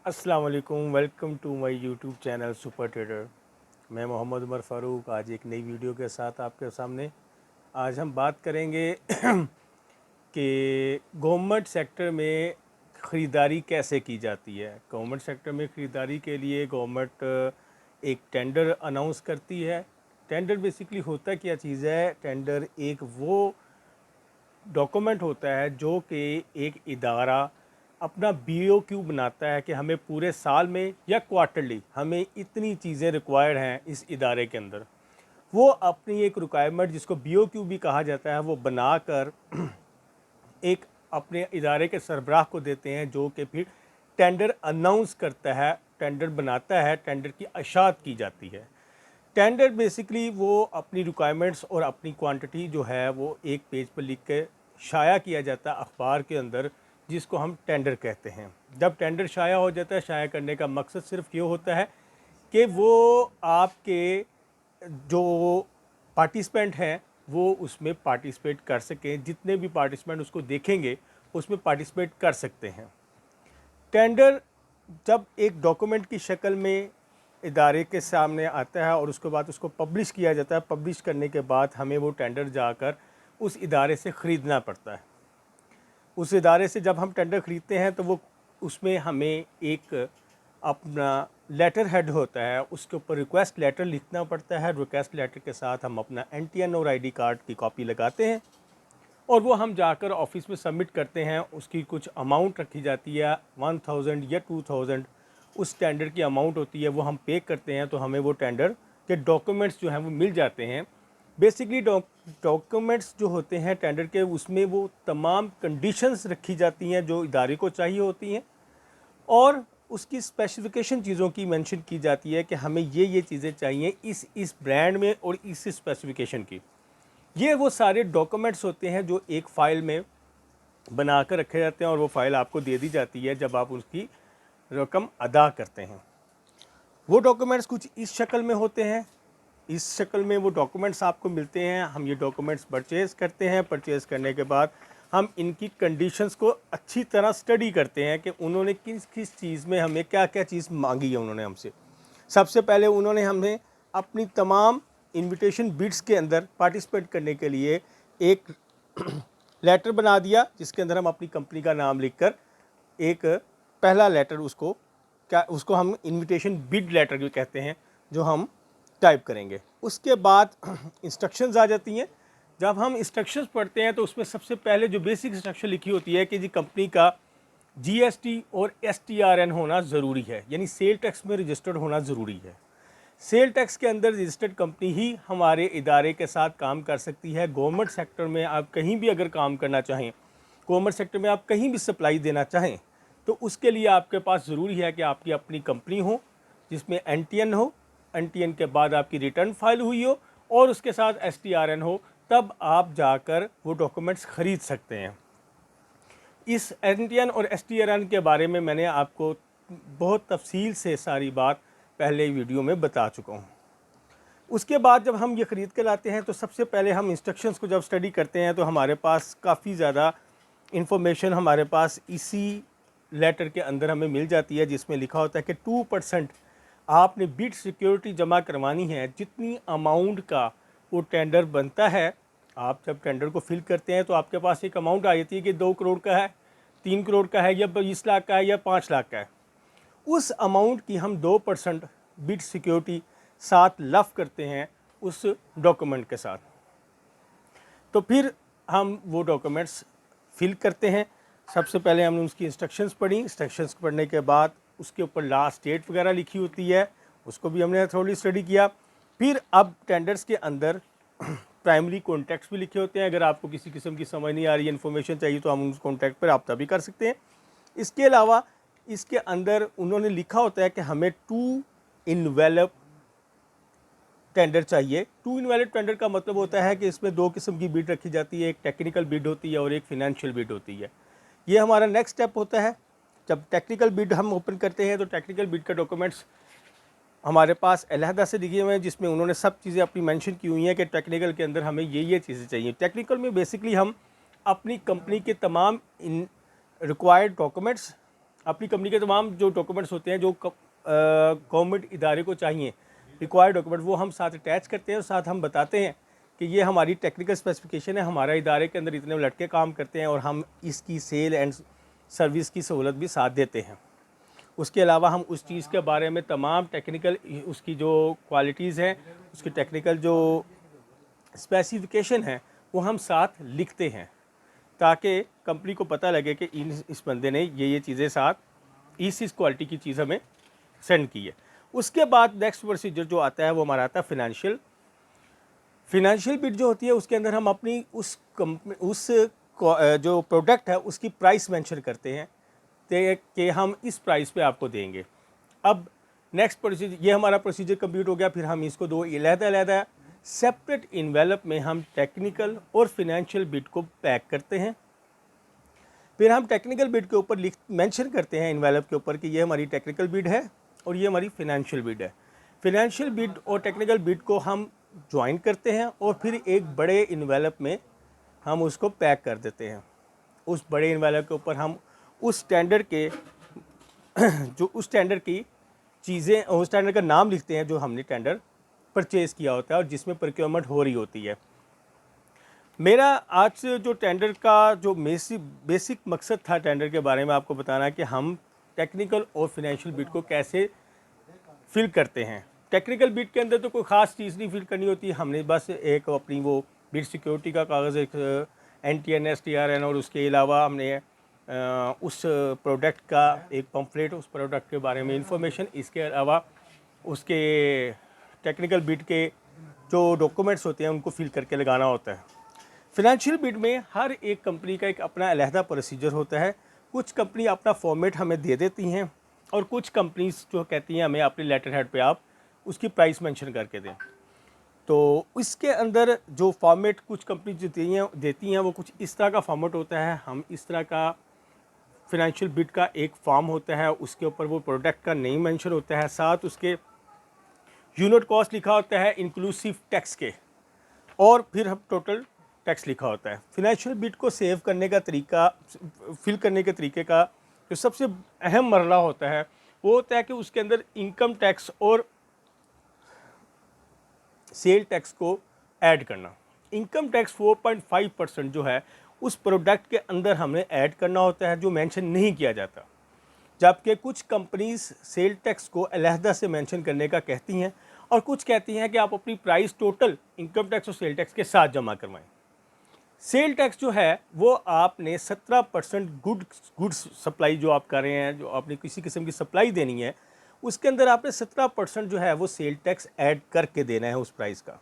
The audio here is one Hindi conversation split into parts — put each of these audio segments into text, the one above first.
अस्सलाम वालेकुम, welcome to my YouTube channel super trader. मैं मोहम्मद उमर फ़ारूक आज एक नई वीडियो के साथ आपके सामने। आज हम बात करेंगे कि गवर्नमेंट सेक्टर में ख़रीदारी कैसे की जाती है। गवर्नमेंट सेक्टर में ख़रीदारी के लिए गवर्नमेंट एक टेंडर अनाउंस करती है। टेंडर बेसिकली होता क्या चीज़ है? टेंडर एक वो डॉक्यूमेंट होता है जो कि एक इदारा अपना बीओक्यू बनाता है कि हमें पूरे साल में या क्वार्टरली हमें इतनी चीज़ें रिक्वायर्ड हैं इस इदारे के अंदर। वो अपनी एक रिक्वायरमेंट जिसको बीओक्यू भी कहा जाता है वो बनाकर एक अपने इदारे के सरबराह को देते हैं, जो कि फिर टेंडर अनाउंस करता है, टेंडर बनाता है, टेंडर की अशात की जाती है। टेंडर बेसिकली वो अपनी रिक्वायरमेंट्स और अपनी क्वांटिटी जो है वो एक पेज पर लिख के शाया किया जाता है अखबार के अंदर, जिसको हम टेंडर कहते हैं। जब टेंडर शाया हो जाता है, शाया करने का मकसद सिर्फ ये होता है कि वो आपके जो पार्टिसिपेंट हैं वो उसमें पार्टिसिपेट कर सकें, जितने भी पार्टिसिपेंट उसको देखेंगे उसमें पार्टिसिपेट कर सकते हैं। टेंडर जब एक डॉक्यूमेंट की शक्ल में इदारे के सामने आता है और उसके बाद उसको पब्लिश किया जाता है, पब्लिश करने के बाद हमें वो टेंडर जाकर उस इदारे से ख़रीदना पड़ता है। उस इदारे से जब हम टेंडर ख़रीदते हैं तो वो उसमें हमें एक अपना लेटर हेड होता है, उसके ऊपर रिक्वेस्ट लेटर लिखना पड़ता है। रिक्वेस्ट लेटर के साथ हम अपना एनटीएन और आईडी कार्ड की कॉपी लगाते हैं और वो हम जाकर ऑफिस में सबमिट करते हैं। उसकी कुछ अमाउंट रखी जाती है, 1000 या 2000 उस टेंडर की अमाउंट होती है, वो हम पे करते हैं तो हमें वो टेंडर के डॉक्यूमेंट्स जो हैं वो मिल जाते हैं। बेसिकली डॉक्यूमेंट्स जो होते हैं टेंडर के, उसमें वो तमाम कंडीशंस रखी जाती हैं जो इदारे को चाहिए होती हैं और उसकी स्पेसिफिकेशन चीज़ों की मेंशन की जाती है कि हमें ये चीज़ें चाहिए इस ब्रांड में और इस स्पेसिफिकेशन की। ये वो सारे डॉक्यूमेंट्स होते हैं जो एक फ़ाइल में बना कर रखे जाते हैं और वो फ़ाइल आपको दे दी जाती है जब आप उसकी रकम अदा करते हैं। वो डॉक्यूमेंट्स कुछ इस शक्ल में होते हैं। इस शक्ल में वो डॉक्यूमेंट्स आपको मिलते हैं। हम ये डॉक्यूमेंट्स परचेज़ करते हैं। परचेज़ करने के बाद हम इनकी कंडीशंस को अच्छी तरह स्टडी करते हैं कि उन्होंने किस किस चीज़ में हमें क्या क्या चीज़ मांगी है उन्होंने हमसे। सबसे पहले उन्होंने हमें अपनी तमाम इनविटेशन बिड्स के अंदर पार्टिसिपेट करने के लिए एक लेटर बना दिया, जिसके अंदर हम अपनी कंपनी का नाम लिखकर एक पहला लेटर उसको हम इनविटेशन बिड लेटर भी कहते हैं, जो हम टाइप करेंगे। उसके बाद इंस्ट्रक्शंस आ जाती हैं। जब हम इंस्ट्रक्शंस पढ़ते हैं तो उसमें सबसे पहले जो बेसिक इंस्ट्रक्शन लिखी होती है कि जी कंपनी का जीएसटी और एसटीआरएन होना ज़रूरी है, यानी सेल टैक्स में रजिस्टर्ड होना ज़रूरी है। सेल टैक्स के अंदर रजिस्टर्ड कंपनी ही हमारे इदारे के साथ काम कर सकती है। गवर्नमेंट सेक्टर में आप कहीं भी अगर काम करना चाहें, गवर्नमेंट सेक्टर में आप कहीं भी सप्लाई देना चाहें, तो उसके लिए आपके पास ज़रूरी है कि आपकी अपनी कंपनी हो जिसमें एनटीएन हो, एनटीएन के बाद आपकी रिटर्न फाइल हुई हो और उसके साथ एसटीआरएन हो, तब आप जाकर वो डॉक्यूमेंट्स ख़रीद सकते हैं। इस एनटीएन और एसटीआरएन के बारे में मैंने आपको बहुत तफसील से सारी बात पहले वीडियो में बता चुका हूँ। उसके बाद जब हम ये ख़रीद के लाते हैं तो सबसे पहले हम इंस्ट्रक्शंस को जब स्टडी करते हैं तो हमारे पास काफ़ी ज़्यादा इंफॉर्मेशन हमारे पास इसी लेटर के अंदर हमें मिल जाती है, जिसमें लिखा होता है कि 2% आपने बिड सिक्योरिटी जमा करवानी है। जितनी अमाउंट का वो टेंडर बनता है, आप जब टेंडर को फिल करते हैं तो आपके पास एक अमाउंट आ जाती है कि 2 करोड़ का है, 3 करोड़ का है या 20 लाख का है या 5 लाख का है। उस अमाउंट की हम 2% बिड सिक्योरिटी साथ लफ करते हैं उस डॉक्यूमेंट के साथ। तो फिर हम वो डॉक्यूमेंट्स फिल करते हैं। सबसे पहले हमने उसकी इंस्ट्रक्शंस पढ़ी। इंस्ट्रक्शंस पढ़ने के बाद उसके ऊपर लास्ट डेट वगैरह लिखी होती है, उसको भी हमने थोड़ी स्टडी किया। फिर अब टेंडर्स के अंदर प्राइमरी कॉन्टैक्ट्स भी लिखे होते हैं। अगर आपको किसी किस्म की समझ नहीं आ रही है, इन्फॉर्मेशन चाहिए, तो हम उस कॉन्टैक्ट पर रब्ता भी कर सकते हैं। इसके अलावा इसके अंदर उन्होंने लिखा होता है कि हमें 2 इनवेलप टेंडर चाहिए। 2 इनवेलप टेंडर का मतलब होता है कि इसमें 2 किस्म की बिड रखी जाती है, एक टेक्निकल बिड होती है और एक फिनेंशियल बिड होती है। ये हमारा नेक्स्ट स्टेप होता है। जब टेक्निकल बिड हम ओपन करते हैं तो टेक्निकल बिड का डॉक्यूमेंट्स हमारे पास अलहदा से दिखे हुए हैं, जिसमें उन्होंने सब चीज़ें अपनी मेंशन की हुई हैं कि टेक्निकल के अंदर हमें ये चीज़ें चाहिए। टेक्निकल में बेसिकली हम अपनी कंपनी के तमाम इन रिक्वायर्ड डॉक्यूमेंट्स अपनी कंपनी के तमाम जो डॉक्यूमेंट्स होते हैं जो गवर्नमेंट इदारे को चाहिए, रिक्वायर्ड डॉक्यूमेंट, वो हम साथ अटैच करते हैं और साथ हम बताते हैं कि ये हमारी टेक्निकल स्पेसिफिकेशन है, हमारा इदारे के अंदर इतने लड़के काम करते हैं और हम इसकी सेल एंड सर्विस की सहूलत भी साथ देते हैं। उसके अलावा हम उस चीज़ के बारे में तमाम टेक्निकल उसकी जो क्वालिटीज़ हैं, उसकी टेक्निकल जो स्पेसिफिकेशन है वो हम साथ लिखते हैं ताकि कंपनी को पता लगे कि इस बंदे ने ये चीज़ें साथ इस क्वालिटी की चीज़ हमें सेंड की है। उसके बाद नेक्स्ट प्रोसीजर जो आता है वो हमारा आता है फिनेंशियल बिड जो होती है, उसके अंदर हम अपनी उस जो प्रोडक्ट है उसकी प्राइस मेंशन करते हैं कि हम इस प्राइस पे आपको देंगे। अब नेक्स्ट प्रोसीजर, ये हमारा प्रोसीजर कंप्लीट हो गया। फिर हम इसको दो अलग-अलग सेपरेट इन्वेलप में हम टेक्निकल और फिनेंशियल बिड को पैक करते हैं। फिर हम टेक्निकल बिड के ऊपर मेंशन करते हैं इन्वेलप के ऊपर कि ये हमारी टेक्निकल बिड है और ये हमारी फिनेंशियल बिड है। फिनेंशियल बिड और टेक्निकल बिड को हम ज्वाइन करते हैं और फिर एक बड़े इन्वेलप में हम उसको पैक कर देते हैं। उस बड़े इन्वेलप के ऊपर हम उस टेंडर के जो उस टेंडर की चीज़ें, उस टेंडर का नाम लिखते हैं जो हमने टेंडर परचेज़ किया होता है और जिसमें प्रोक्योरमेंट हो रही होती है। मेरा आज जो टेंडर का जो बेसिक मकसद था टेंडर के बारे में आपको बताना कि हम टेक्निकल और फिनेंशियल बिड को कैसे फिल करते हैं। टेक्निकल बिड के अंदर तो कोई ख़ास चीज़ नहीं फिल करनी होती, हमने बस एक अपनी वो बिड सिक्योरिटी का कागज़, एक NTN STRN, और उसके अलावा हमने उस प्रोडक्ट का एक पम्फलेट, उस प्रोडक्ट के बारे में इंफॉर्मेशन, इसके अलावा उसके टेक्निकल बिड के जो डॉक्यूमेंट्स होते हैं उनको फिल करके लगाना होता है। फिनेंशियल बिड में हर एक कंपनी का एक अपना अलहदा प्रोसीजर होता है। कुछ कंपनी अपना फॉर्मेट हमें दे देती हैं और कुछ कंपनीज जो कहती हैं हमें अपने लेटर हेड पे आप उसकी प्राइस मेंशन करके दें। तो इसके अंदर जो फॉर्मेट कुछ कंपनी देती हैं वो कुछ इस तरह का फॉर्मेट होता है। हम इस तरह का फिनेंशियल बिड का एक फॉर्म होता है, उसके ऊपर वो प्रोडक्ट का नेम मेंशन होता है, साथ उसके यूनिट कॉस्ट लिखा होता है इंक्लूसिव टैक्स के, और फिर हम टोटल टैक्स लिखा होता है। फिनेंशियल बिड को सेव करने का तरीका, फिल करने के तरीके का जो सबसे अहम मरला होता है वो होता है कि उसके अंदर इनकम टैक्स और सेल टैक्स को ऐड करना। इनकम टैक्स 4.5% जो है उस प्रोडक्ट के अंदर हमने ऐड करना होता है, जो मेंशन नहीं किया जाता। जबकि कुछ कंपनीज सेल टैक्स को अलहदा से मेंशन करने का कहती हैं और कुछ कहती हैं कि आप अपनी प्राइस टोटल इनकम टैक्स और सेल टैक्स के साथ जमा करवाएं। सेल टैक्स जो है वो आपने 17% गुड्स सप्लाई जो आप कर रहे हैं, जो आपने किसी किस्म की सप्लाई देनी है, उसके अंदर आपने 17% जो है वो सेल टैक्स ऐड करके देना है उस प्राइस का,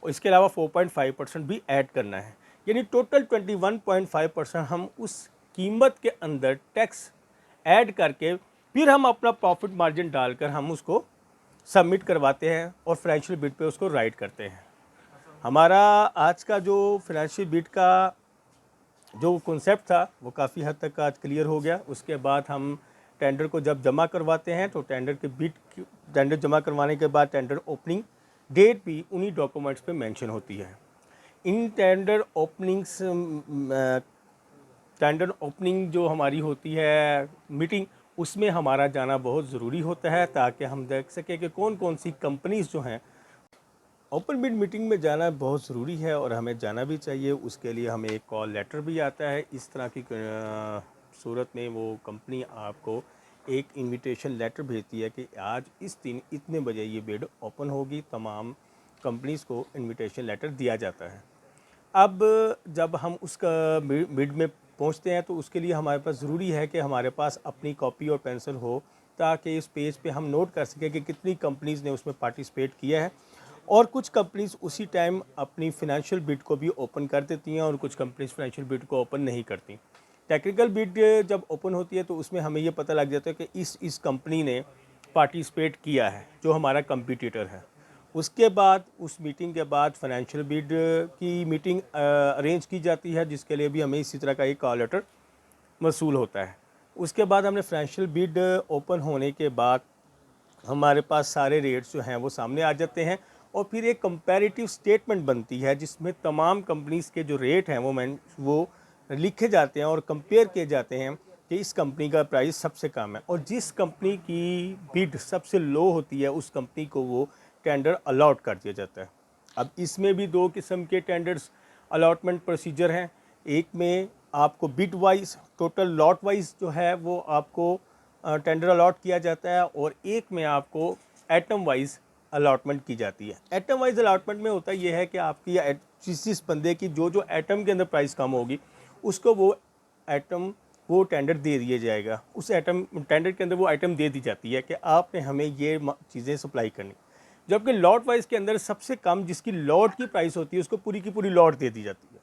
और इसके अलावा 4.5% भी ऐड करना है। यानी टोटल 21.5% हम उस कीमत के अंदर टैक्स ऐड करके फिर हम अपना प्रॉफिट मार्जिन डालकर हम उसको सबमिट करवाते हैं और फाइनेंशियल बिड पे उसको राइट करते हैं। हमारा आज का जो फाइनेंशियल बिड का जो कॉन्सेप्ट था वो काफ़ी हद तक आज क्लियर हो गया। उसके बाद हम टेंडर को जब जमा करवाते हैं तो टेंडर जमा करवाने के बाद टेंडर ओपनिंग डेट भी उन्हीं डॉक्यूमेंट्स पे मेंशन होती है। इन टेंडर ओपनिंग जो हमारी होती है मीटिंग, उसमें हमारा जाना बहुत ज़रूरी होता है ताकि हम देख सकें कि कौन कौन सी कंपनीज़ जो हैं। ओपन बिड मीटिंग में जाना बहुत ज़रूरी है और हमें जाना भी चाहिए। उसके लिए हमें एक कॉल लेटर भी आता है। इस तरह की सूरत में वो कंपनी आपको एक इनविटेशन लेटर भेजती है कि आज इस दिन इतने बजे ये बिड ओपन होगी। तमाम कंपनीज़ को इनविटेशन लेटर दिया जाता है। अब जब हम उसका बिड में पहुंचते हैं तो उसके लिए हमारे पास ज़रूरी है कि हमारे पास अपनी कॉपी और पेंसिल हो, ताकि इस पेज पे हम नोट कर सकें कि कितनी कंपनीज़ ने उसमें पार्टिसिपेट किया है। और कुछ कंपनीज़ उसी टाइम अपनी फिनेंशियल बिड को भी ओपन कर देती हैं और कुछ कंपनीज़ फिनेंशियल बिड को ओपन नहीं करती। टेक्निकल बिड जब ओपन होती है तो उसमें हमें ये पता लग जाता है कि इस कंपनी ने पार्टिसिपेट किया है जो हमारा कंपटीटर है। उसके बाद उस मीटिंग के बाद फाइनेंशियल बिड की मीटिंग अरेंज की जाती है, जिसके लिए भी हमें इसी तरह का एक कॉल लेटर मसूल होता है। उसके बाद हमने फाइनेंशियल बिड ओपन होने के बाद हमारे पास सारे रेट्स जो हैं वो सामने आ जाते हैं और फिर एक कंपैरेटिव स्टेटमेंट बनती है जिसमें तमाम कंपनीज़ के जो रेट हैं वो लिखे जाते हैं और कंपेयर किए जाते हैं कि इस कंपनी का प्राइस सबसे कम है, और जिस कंपनी की बिड सबसे लो होती है उस कंपनी को वो टेंडर अलॉट कर दिया जाता है। अब इसमें भी दो किस्म के टेंडर्स अलॉटमेंट प्रोसीजर हैं। एक में आपको bid wise total lot wise जो है वो आपको टेंडर अलॉट किया जाता है, और एक में आपको एटम वाइज अलॉटमेंट की जाती है। एटम वाइज अलॉटमेंट में होता यह है कि आपकी जिस बंदे की जो एटम के अंदर प्राइस कम होगी उसको वो एटम वो टेंडर दे दिया जाएगा। उस एटम टेंडर के अंदर वो आइटम दे दी जाती है कि आपने हमें ये चीज़ें सप्लाई करनी। जबकि लॉट वाइज के अंदर सबसे कम जिसकी लॉट की प्राइस होती है उसको पूरी की पूरी लॉट दे दी जाती है।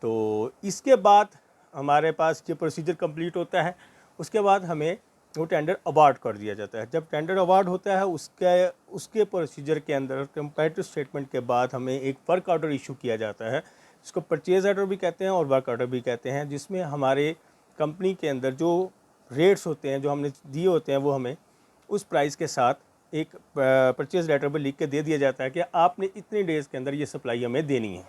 तो इसके बाद हमारे पास ये प्रोसीजर कंप्लीट होता है, उसके बाद हमें वो टेंडर अवार्ड कर दिया जाता है। जब टेंडर अवार्ड होता है उसके प्रोसीजर के अंदर कंपैरेटिव स्टेटमेंट के बाद हमें एक वर्क ऑर्डर इशू किया जाता है, जिसको परचेज ऑर्डर भी कहते हैं और वर्क ऑर्डर भी कहते हैं, जिसमें हमारे कंपनी के अंदर जो रेट्स होते हैं जो हमने दिए होते हैं वो हमें उस प्राइस के साथ एक परचेज लेटर पर लिख के दे दिया जाता है कि आपने इतने डेज़ के अंदर ये सप्लाई हमें देनी है,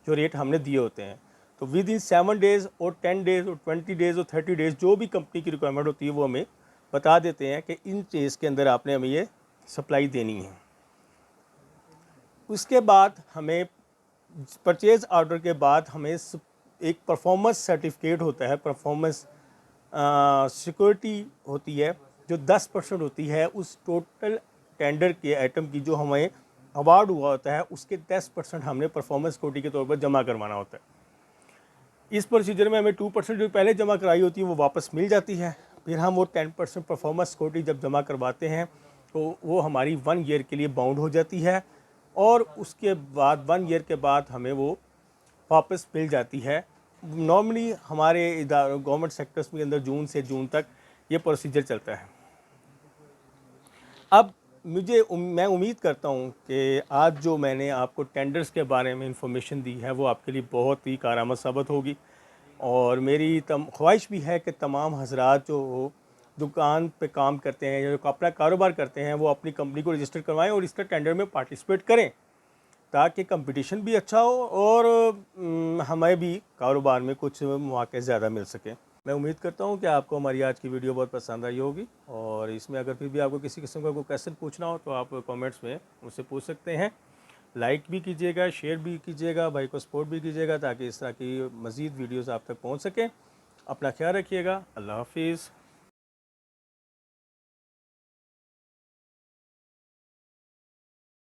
जो रेट हमने दिए होते हैं। तो विद इन 7 डेज़ और 10 डेज़ और 20 डेज़ और 30 डेज़ जो भी कंपनी की रिक्वायरमेंट होती है वो हमें बता देते हैं कि इन डेज़ के अंदर आपने हमें ये सप्लाई देनी है। उसके बाद हमें परचेज ऑर्डर के बाद हमें एक परफॉर्मेंस सर्टिफिकेट होता है, परफॉर्मेंस सिक्योरिटी होती है जो 10% होती है उस टोटल टेंडर के आइटम की जो हमें अवार्ड हुआ होता है उसके 10% हमने परफॉर्मेंस सिक्योरिटी के तौर पर जमा करवाना होता है। इस प्रोसीजर में हमें 2% जो पहले जमा कराई होती है वो वापस मिल जाती है। फिर हम वो 10% परफॉर्मेंस सिक्योरिटी जब जमा करवाते हैं तो वो हमारी 1 ईयर के लिए बाउंड हो जाती है, और उसके बाद 1 ईयर के बाद हमें वो वापस मिल जाती है। नॉर्मली हमारे गवर्नमेंट सेक्टर्स के अंदर जून से जून तक ये प्रोसीजर चलता है। अब मैं उम्मीद करता हूँ कि आज जो मैंने आपको टेंडर्स के बारे में इंफॉर्मेशन दी है वो आपके लिए बहुत ही कारआमद साबित होगी, और मेरी ख्वाहिश भी है कि तमाम हजरात जो दुकान पे काम करते हैं या जो अपना कारोबार करते हैं वो अपनी कंपनी को रजिस्टर करवाएं और इसका टेंडर में पार्टिसिपेट करें, ताकि कंपटीशन भी अच्छा हो और हमें भी कारोबार में कुछ मौके ज़्यादा मिल सके। मैं उम्मीद करता हूँ कि आपको हमारी आज की वीडियो बहुत पसंद आई होगी, और इसमें अगर फिर भी आपको किसी किस्म का कोई क्वेश्चन पूछना हो तो आप कमेंट्स में मुझसे पूछ सकते हैं। लाइक भी कीजिएगा, शेयर भी कीजिएगा, भाई को सपोर्ट भी कीजिएगा ताकि इस तरह की मज़ीद वीडियोज़ आप तक पहुँच सकें। अपना ख्याल रखिएगा। अल्लाह हाफिज़।